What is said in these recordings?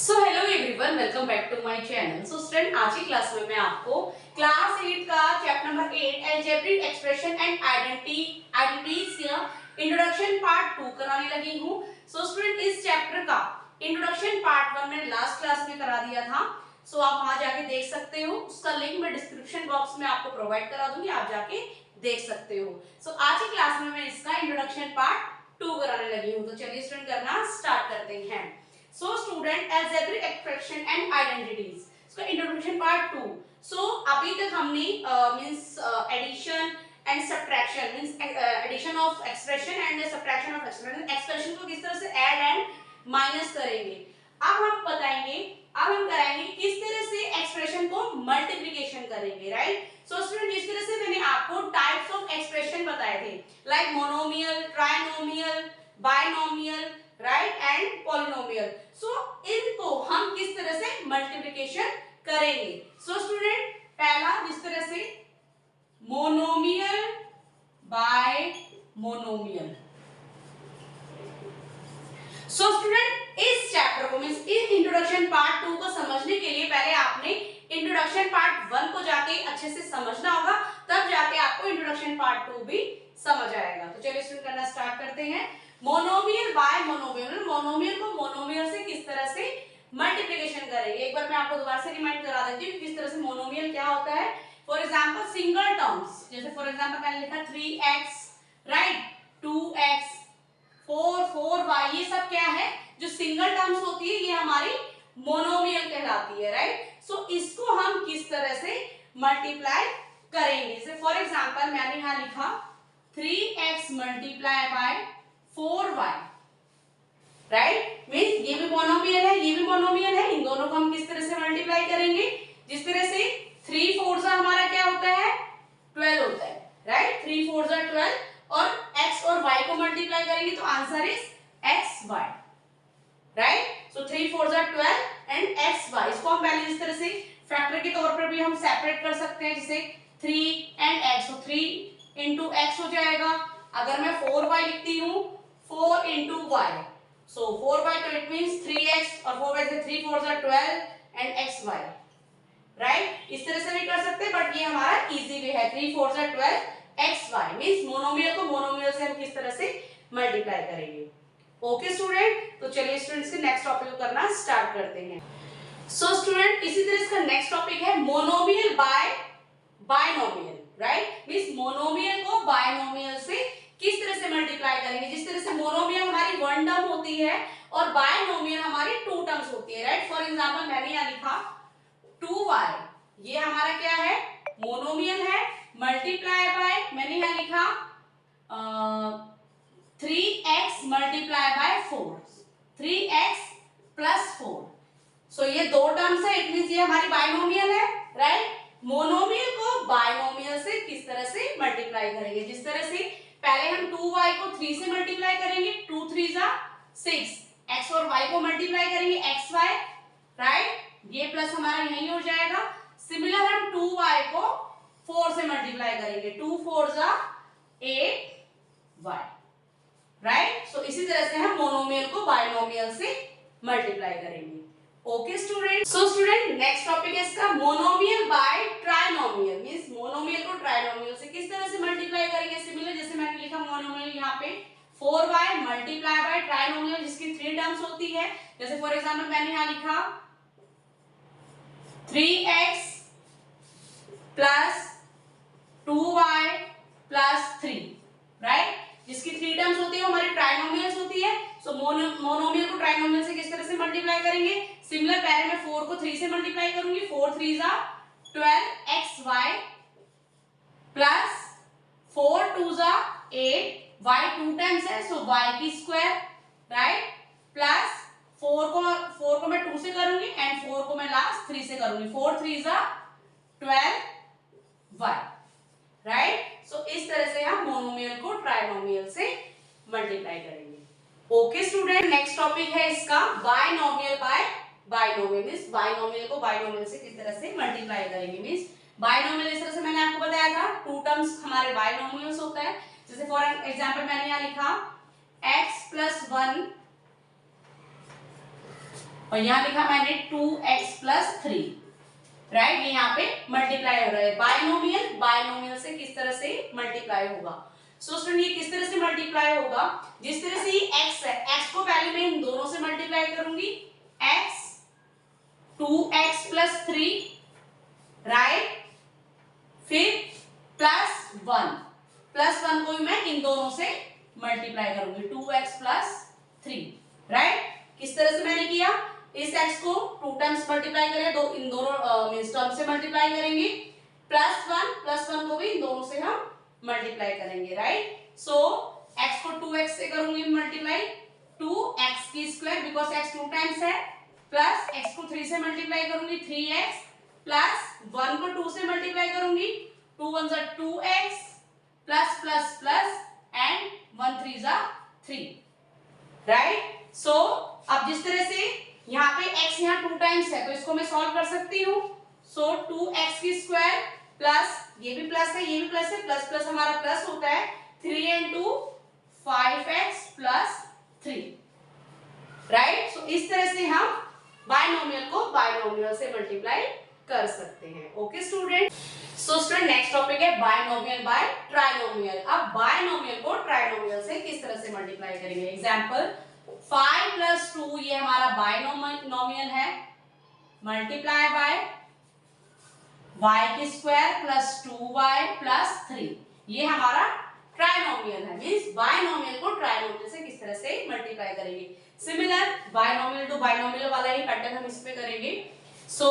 So hello everyone, welcome back to my channel. So student, आज की class में मैं आपको क्लास 8 का chapter number 8 algebraic expression and identities का इंट्रोडक्शन पार्ट 2 कराने लगी हूँ। सो स्टूडेंट, इस चैप्टर का इंट्रोडक्शन पार्ट 1 मैंने लास्ट क्लास में करा दिया था। सो आप वहां जाके देख सकते हो, उसका लिंक मैं डिस्क्रिप्शन बॉक्स में आपको प्रोवाइड करा दूंगी, आप जाके देख सकते हो। सो आज की क्लास में मैं इसका इंट्रोडक्शन पार्ट 2 कराने लगी हूँ। तो चलिए स्टूडेंट, करना स्टार्ट करते हैं। So student, algebraic expression and identities, इसका इंट्रोडक्शन पार्ट 2। सो अभी तक हमने means addition and subtraction, means addition of expression and subtraction of expression, expression को किस तरह से ऐड एंड माइनस करेंगे। अब हम बताएंगे, अब हम कराएंगे किस तरह से एक्सप्रेशन को मल्टीप्लिकेशन करेंगे, राइट। सो स्टूडेंट, जिस तरह से मैंने आपको टाइप्स ऑफ एक्सप्रेशन बताए थे, like monomial, trinomial, binomial, right, and polynomial. So इनको हम किस तरह से मल्टीप्लिकेशन करेंगे। सो स्टूडेंट, पहला जिस तरह से मोनोमियल बाय मोनोमियल। सो स्टूडेंट, इस चैप्टर को मींस इस इंट्रोडक्शन पार्ट 2 को समझने के लिए पहले आपने इंट्रोडक्शन पार्ट 1 को जाके अच्छे से समझना होगा, तब जाके आपको इंट्रोडक्शन पार्ट 2 भी समझ आएगा। तो चलिए स्टूडेंट, करना स्टार्ट करते हैं। मोनोमियल बाय मोनोमियल, मोनोमियल को मोनोमियल से किस तरह से मल्टीप्लिकेशन करेंगे। एक बार मैं आपको दोबारा से रिमाइंड करा देती हूँ कि किस तरह से मोनोमियल क्या होता है। फॉर एग्जांपल सिंगल टर्म्स, जैसे फॉर एग्जांपल मैंने लिखा 3x, राइट, 2x, 4y, ये सब क्या है, जो सिंगल टर्म्स होती है, ये हमारी मोनोमियल कहलाती है, राइट। सो इसको हम किस तरह से मल्टीप्लाई करेंगे। जैसे फॉर एग्जांपल मैंने यहां लिखा 3x multiply by 4y, right, means ये भी मोनोमियल है, ये भी मोनोमियल है, इन दोनों को हम किस तरह से मल्टीप्लाई करेंगे। जिस तरह से 3 4 हमारा क्या होता है, 12 होता है, राइट, 3 4 12, और x और y को मल्टीप्लाई करेंगे तो answer is xy, right. So 3 4 12 and xy, इसको हम पहले इस तरह से फैक्टर के तौर पर भी हम सेपरेट कर सकते हैं, जैसे 3 एंड x, तो 3 into x हो जाएगा। अगर मैं 4y लिखती हूँ, 4 into y, so 4y, तो it means 3x, और 4y से 3 4 12 and xy, राइट। इस तरह से भी कर सकते हैं, बट ये हमारा इजी वे है, 3 4 12 xy, मींस मोनोमियल को मोनोमियल से हम किस तरह से मल्टीप्लाई करेंगे। ओके स्टूडेंट, तो चलिए स्टूडेंट्स के नेक्स्ट टॉपिक को करना स्टार्ट करते हैं। सो स्टूडेंट, इसी तरह इसका नेक्स्ट टॉपिक है monomial by binomial, right, means monomial को बाइनोमियल से किस तरह से मल्टीप्लाई करेंगे। जिस तरह से मोनोमियल हमारी वन टर्म होती है और बाइनोमियल हमारी टू टर्म्स होती है, राइट। फॉर एग्जांपल मैंने यहां लिखा 2y, ये हमारा क्या है, मोनोमियल है, मल्टीप्लाई बाय मैंने यहां लिखा 3x multiply by 4, 3x plus 4। सो ये दो टर्म्स है, इट मींस ये हमारी बाइनोमियल है, राइट। मोनोमियल को बाइनोमियल से किस तरह से मल्टीप्लाई करेंगे। जिस तरह से पहले हम 2y को 3 से मल्टीप्लाई करेंगे, 2 3 6, x और y को मल्टीप्लाई करेंगे xy, राइट, ये प्लस हमारा यही हो जाएगा। सिमिलर हम 2y को 4 से मल्टीप्लाई करेंगे, 2 4 8y, राइट। सो इसी तरह से हम मोनोमियल को बाइनोमियल से मल्टीप्लाई करेंगे। Okay student, so student next topic है इसका monomial by trinomial, means monomial को ट्राइनोमियल से किस तरह से मल्टीप्लाई करेंगे। सिमिलर जैसे मैंने लिखा मोनोमियल यहाँ पे 4y मल्टीप्लाई बाय ट्राइनोमियल जिसकी 3 टर्म्स होती है, जैसे फॉर एग्जांपल मैंने यहाँ लिखा 3x plus 2y plus 3, right, जिसकी 3 टर्म्स होती है वो हमारी ट्राइनोमियल्स होती है। सो मोनोमियल को ट्राइनोमियल से किस तरह से मल्टीप्लाई करेंगे। सिमिलर पहले मैं 4 को 3 से मल्टीप्लाई करूंगी, 4 3 12xy प्लस 4 2 8, y 2 टाइम्स है, सो y की स्क्वायर, राइट, प्लस 4 को मैं 2 से करूंगी एंड 4 को मैं लास्ट 3 से करूंगी, 4 3 12y, राइट। सो इस तरह से हम मोनोमियल को ट्राइनोमियल से मल्टीप्लाई करेंगे। ओके स्टूडेंट, नेक्स्ट टॉपिक है इसका binomial by binomial, means binomial को बाइनोमियल से किस तरह से मल्टीप्लाई करेंगे। मींस बाइनोमियल इस तरह से मैंने आपको बताया था, टू टर्म्स हमारे बाइनोमियल्स होता है। जैसे फॉर एग्जांपल मैंने यहां लिखा x + 1 और यहाँ लिखा मैंने 2x प्लस 3, राइट। ये यहाँ पे मल्टीप्लाई हो रहा है। बायनोमियल, बायनोमियल से किस तरह से मल्टीप्लाई होगा? सो स्टूडेंट ये किस तरह से मल्टीप्लाई होगा? जिस तरह से x है, x को पहले मैं इन दोनों से मल्टीप्लाई करूंगी, x 2x प्लस 3, राइट। फिर प्लस 1 को भी मैं इन दोनों से मल्टीप्लाई करूंगी, 2x प्लस 3, राइट। किस तरह से मैंने किया? इस x को 2 टाइम्स मल्टीप्लाई करें, दो इन दोनों मींस टर्म से मल्टीप्लाई करेंगे, प्लस 1 को भी इन दोनों से हम मल्टीप्लाई करेंगे, राइट। सो x को 2x से करूंगी मल्टीप्लाई, 2x की स्क्वायर बिकॉज x 2 टाइम्स है, प्लस x को 3 से मल्टीप्लाई करूंगी 3x, प्लस 1 को 2 से मल्टीप्लाई करूंगी, 2 1 जा 2x, plus plus plus and 1 3 जा 3, राइट। सो अब जिस तरह से यहाँ पे x यहाँ 2 टाइम्स है तो इसको मैं सॉल्व कर सकती हूँ। सो 2x की स्क्वायर प्लस ये भी प्लस है, ये भी प्लस है, प्लस प्लस हमारा प्लस होता है, 3 into 5x plus 3, right. So इस तरह से हम बायनोमियल को बायनोमियल से मल्टीप्लाई कर सकते हैं। Okay student. So student next topic है बायनोमियल बाय ट्राइनोमियल। अब बायनोमियल को ट्राइनोमियल से किस तरह से मल्टीप्लाई करेंगे? एग्जांपल 5 प्लस 2 ये हमारा बायनोमियल है, मल्टीप्लाई बाय y की स्क्वायर प्लस 2y प्लस 3, ये हमारा ट्राइनोमियल है। मींस बायनोमियल को ट्राइनोमियल से किस तरह से मल्टीप्लाई करेंगे? सिमिलर बायनोमियल टू बायनोमियल वाला ही पैटर्न हम इस पे करेंगे। सो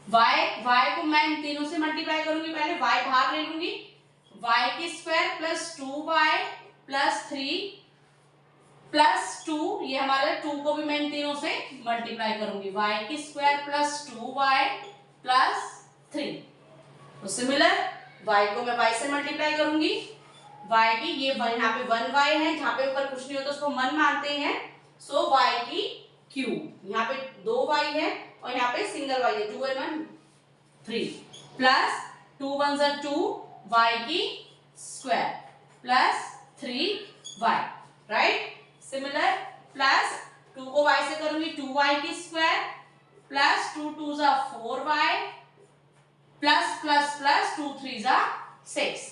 y को मैं इन तीनों से मल्टीप्लाई करूंगी, पहले y बाहर ले लूंगी, y की square plus 2y plus 3 plus 2, ये हमारे 2 को भी मैं इन तीनों से मल्टीप्लाई करूंगी, y की स्क्वायर प्लस 2y प्लस 3। तो सिमिलर y को मैं y से मल्टीप्लाई करूंगी, y की ये यहाँ पे 1y है, जहाँ पे ऊपर कुछ नहीं होता उसको 1 मानते हैं। सो y की क्यूब, यहाँ पे 2y है और यहाँ पे सिंगल y है, 2 and 1 3, प्लस 2 1 जा 2 y की square plus 3y, right. Similar plus 2 को y से करूंगी, 2y की स्क्वायर प्लस 2 2 जा 4y प्लस प्लस प्लस 2 3 जा 6,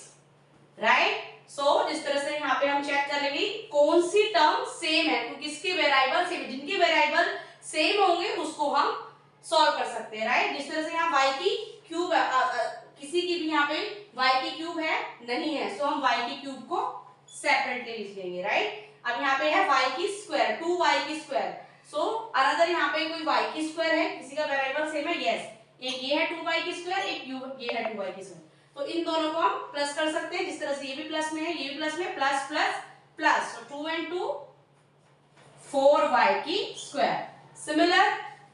राइट। सो इस तरह से यहाँ पे हम चेक कर लेंगे कौन सी टर्म सेम है, तो किसके वेरिएबल सेम, जिनके वेरिएबल सेम होंगे उसको हम सॉल्व कर सकते हैं, राइट। जिस तरह से यहाँ y की क्यूब किसी की भी यहाँ पे y की क्यूब है नहीं है, सो हम y की क्यूब को सेपरेटली लिख लेंगे, राइट। अब यहाँ पे है y की स्क्वायर, 2y की स्क्वायर, सो अनदर यहाँ पे कोई y की स्क्वायर है, किसी का वेरिएबल सेम है, यस, एक ये है 2y की स्क्वायर, एक ये है 2y की स्क्वायर, तो इन दोनों को हम प्लस कर सकते हैं। जिस तरह से ये भी प्लस में है, ये भी प्लस में, प्लस प्लस प्लस, तो 2 and 2 4y की square, similar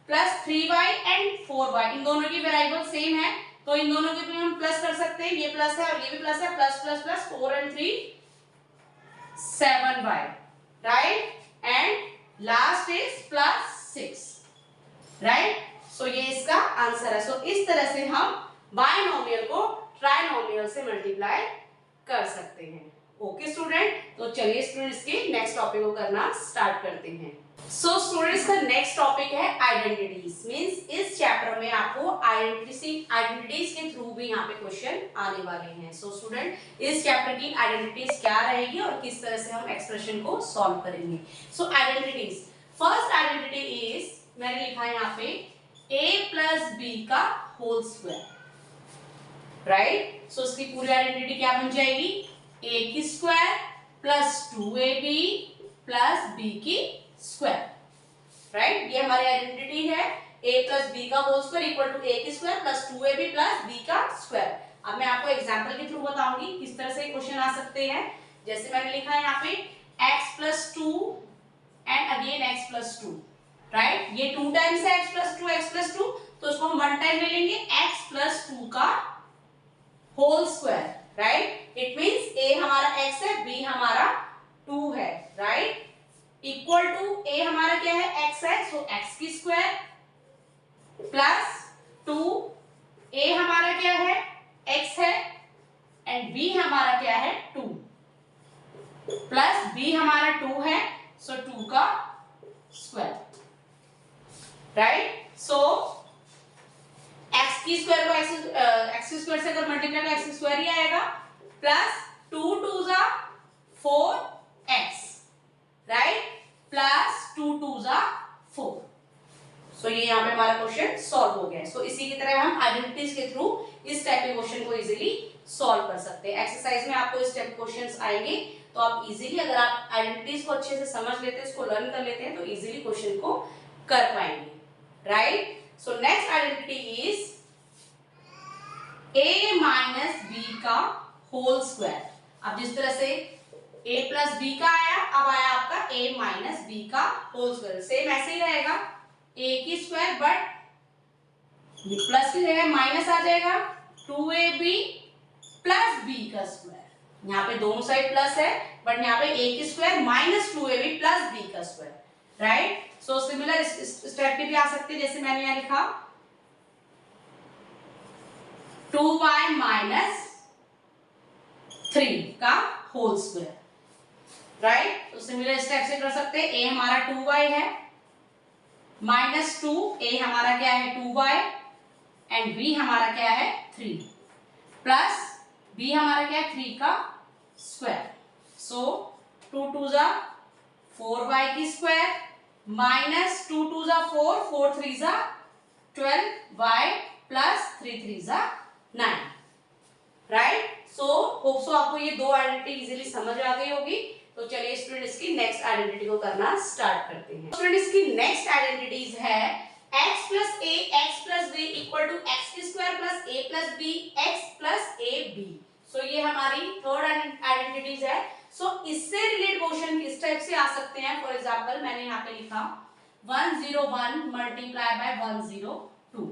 plus 3y and 4y, इन दोनों की वेरिएबल सेम है तो इन दोनों के भी हम प्लस कर सकते हैं, ये प्लस है और ये भी प्लस है, plus plus plus 4 and 3 7y, right, and last is plus 6, right. So ये इसका आंसर है। सो इस तरह से हम बायनोमियल को ट्राइनोमियल से मल्टीप्लाई कर सकते हैं। ओके स्टूडेंट, तो चलिए स्टूडेंट्स के नेक्स्ट टॉपिक को करना स्टार्ट करते हैं। सो स्टूडेंट्स का नेक्स्ट टॉपिक है आइडेंटिटीज। मींस इस चैप्टर में आपको आइडेंटिटीज के थ्रू भी यहाँ पे क्वेश्चन आने वाले हैं। सो स्टूडेंट इस चैप्टर की आइडेंटिटीज क्या रहेगी और किस तरह से हम एक्सप्रेशन को सॉल्व करेंगे। So identities, first identity is, मैंने लिखा है यहाँ पे a प्लस बी का होल स्क्वायर, राइट। सो इसकी पूरी आइडेंटिटी क्या बन जाएगी? a की square plus 2ab plus b की स्क्वायर, राइट। ये हमारी आइडेंटिटी है, a प्लस बी का whole square equal to a की square plus 2ab plus b का स्क्वायर। अब मैं आपको एग्जांपल के थ्रू बताऊंगी किस तरह से क्वेश्चन आ सकते हैं। जैसे मैंने लिखा है यहाँ पे x plus 2 and again x plus 2, right. ये 2 टाइम्स है x प्लस 2, तो उसको हम 1 टाइम ले लेंगे x प्लस 2 का whole square, right. It means a हमारा x है, b हमारा 2 है, राइट। इक्वल टू a हमारा क्या है? x है, सो x की स्क्वायर प्लस 2, a हमारा क्या है? x है एंड b हमारा क्या है? 2 प्लस b हमारा 2 है, सो 2 का स्क्वायर, राइट। सो एक्स की स्क्वायर को एक्स स्क्वायर से अगर मल्टीप्लाई तो एक्स स्क्वायर ही आएगा, प्लस 2 2 जा 4x, राइट, प्लस 2 2 जा 4। सो ये यहाँ पे हमारा क्वेश्चन सॉल्व हो गया। सो इसी की तरह हम आइडेंटिटीज के थ्रू इस टाइप के क्वेश्चन को इजीली सॉल्व कर सकते हैं। एक्सरसाइज में आपको इस टाइप के क्वेश्चंस आएंगे, तो आप इजीली अगर आप आइडेंटिटीज को अच्छे से समझ लेते हैं, इसको लर्न कर लेते हैं, तो इजीली क्वेश्चन को कर पाएंगे, right. So next identity is a minus B का होल स्क्वायर। अब जिस तरह से a प्लस बी का आया, अब आया आपका a माइनस बी का होल स्क्वायर। सेम ऐसे ही रहेगा, a की स्क्वायर बट प्लस की जगह माइनस आ जाएगा, 2ab प्लस b का स्क्वायर। यहाँ पे दोनों साइड प्लस है, बट यहाँ पे a की square minus 2ab plus b का square, right. So similar step पे भी आ सकते हैं, जैसे मैंने यहाँ लिखा 2y माइनस 3 का होल स्क्वायर, राइट। तो सिमिलर स्टेप से कर सकते हैं। a हमारा 2y है, माइनस 2, a हमारा क्या है 2y, एंड b हमारा क्या है 3, प्लस b हमारा क्या है 3 का स्क्वायर। सो 2 2 जा 4y की स्क्वायर, माइनस 2 2 जा 4, 4 3 जा 12y, प्लस 3 3 जा 9, राइट। सो होप सो आपको ये दो आइडेंटिटी इजीली समझ आ गई होगी। तो चलिए स्टूडेंट इसकी नेक्स्ट आइडेंटिटी को करना स्टार्ट करते हैं। स्टूडेंट इसकी नेक्स्ट आइडेंटिटीज है x plus a x plus b equal to X की square plus a plus b x plus a b। So ये हमारी थर्ड आइडेंटिटीज है। सो इससे रिलेटेड क्वेश्चन किस टाइप से आ सकते हैं? फॉर एग्जांपल मैंने यहाँ पे लिखा 101 multiply by 102,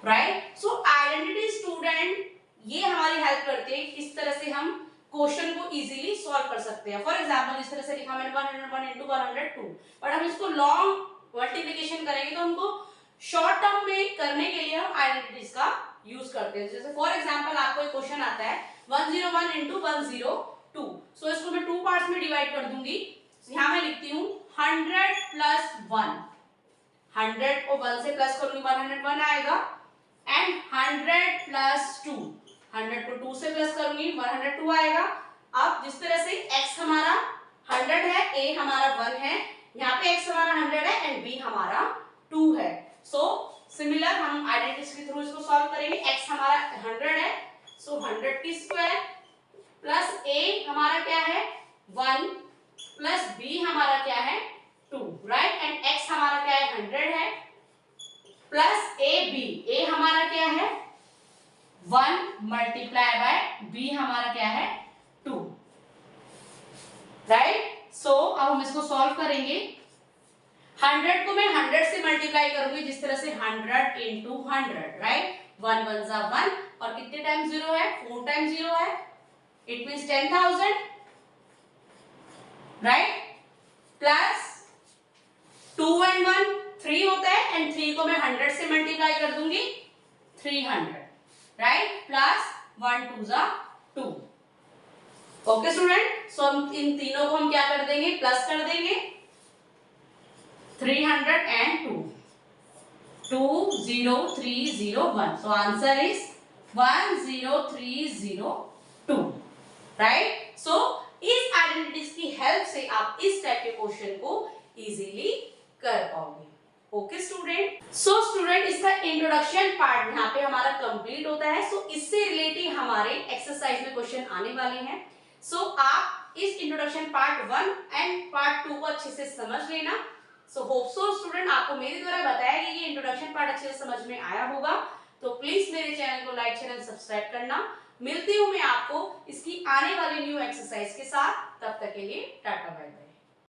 right. So identity student ये हमारी हेल्प करती है, किस तरह से हम क्वेश्चन को इजीली सॉल्व कर सकते हैं। फॉर एग्जांपल इस तरह से लिखा मैंने 101 into 102, बट हम इसको लॉन्ग मल्टीप्लिकेशन करेंगे तो हमको शॉर्ट टर्म में करने के लिए हम आइडेंटिटीज का यूज करते हैं। जैसे फॉर एग्जांपल आपको एक क्वेश्चन आता है 101 into 102, सो इसको मैं 2 पार्ट्स में डिवाइड कर दूंगी। यहाँ मैं लिखती हूँ 100 प्लस 1, 100 को 1 से प्लस करूंगी 101 आएगा, एंड 100 प्लस 2, 100 को 2 से प्लस करूंगी 102 आएगा। अब जिस तरह से x हमारा 100 है, a हमारा 1 है, यहाँ पे x हमारा 100 है एंड b हमारा 2 है। सो सिमिलर हम आइडेंटिटीज के थ्रू इसको सॉल्व करेंगे। x हमारा 100 है, सो 100 की स्क्वायर प्लस a हमारा क्या है 1 प्लस b हमारा क्या है 2, राइट, एंड x हमारा क्या है 100 है प्लस a हमारा क्या है 1 मल्टीप्लाई बाय b हमारा क्या है 2, राइट। सो अब हम इसको सॉल्व करेंगे। 100 को मैं 100 से मल्टीप्लाई करूंगी, जिस तरह से 100 into 100, राइट, 1 1 जा 1, और कितने टाइम 0 है 4 टाइम 0 है, it means 10,000, right, plus 2 and 1 3 होता है, एंड 3 को मैं 100 से मल्टीप्लाई कर दूंगी 300, राइट, प्लस 1 2 जा 2। ओके स्टूडेंट, सो हम इन तीनों को हम क्या कर देंगे प्लस कर देंगे, 300 and 2, 20301। So answer is 10302, right. So इस आइडेंटिटीज की हेल्प से आप इस टाइप के क्वेश्चन को इजीली कर पाओगे। ओके स्टूडेंट, सो स्टूडेंट इसका इंट्रोडक्शन पार्ट यहाँ पे हमारा कंप्लीट होता है। सो इससे रिलेटेड हमारे एक्सरसाइज में क्वेश्चन आने वाले हैं। सो आप इस इंट्रोडक्शन पार्ट 1 एंड पार्ट 2 को अच्छे से समझ लेना। सो होप सो स्टूडेंट आपको मेरे द्वारा बताया गया ये इंट्रोडक्शन पार्ट अच्छे से समझ में आया होगा। तो प्लीज मेरे चैनल को लाइक शेयर एंड सब्सक्राइब करना। मिलती हूँ मैं आपको इसकी आने वाली न्यू एक्सरसाइज के साथ, तब तक के लिए टाटा बाय बाय।